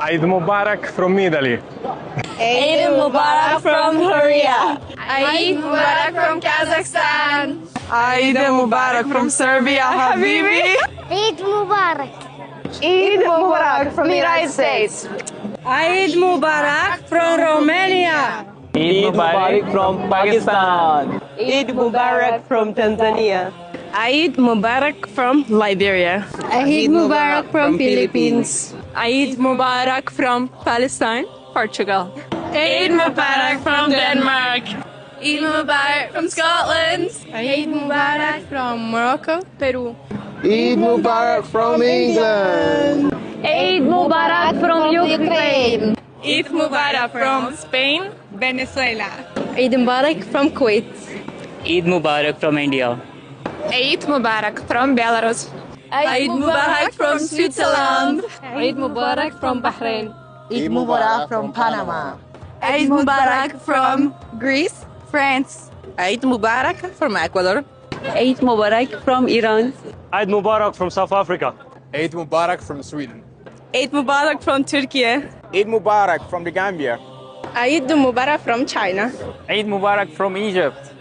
Eid Mubarak from Italy. Eid Mubarak from Korea. Eid Mubarak from Kazakhstan. Eid Mubarak from Serbia, Habibi. Eid Mubarak. Eid Mubarak from the United States. Eid Mubarak from Romania. Eid Mubarak from Pakistan. Eid Mubarak from Tanzania. Eid Mubarak from Liberia. Eid Mubarak from Philippines. Eid Mubarak from Palestine, Portugal. Eid Mubarak from Denmark. Eid Mubarak from Scotland. Eid Mubarak from Morocco, Peru. Eid Mubarak from England. Eid Mubarak from Ukraine. Eid Mubarak from Spain, Venezuela. Eid Mubarak from Kuwait. Eid Mubarak from India. Eid Mubarak from Belarus. Eid Mubarak from Switzerland. Eid Mubarak from Bahrain. Eid Mubarak from Panama. Eid Mubarak from Greece, France. Eid Mubarak from Ecuador. Eid Mubarak from Iran. Eid Mubarak from South Africa. Eid Mubarak from Sweden. Eid Mubarak from Turkey. Eid Mubarak from the Gambia. Eid Mubarak from China. Eid Mubarak from Egypt.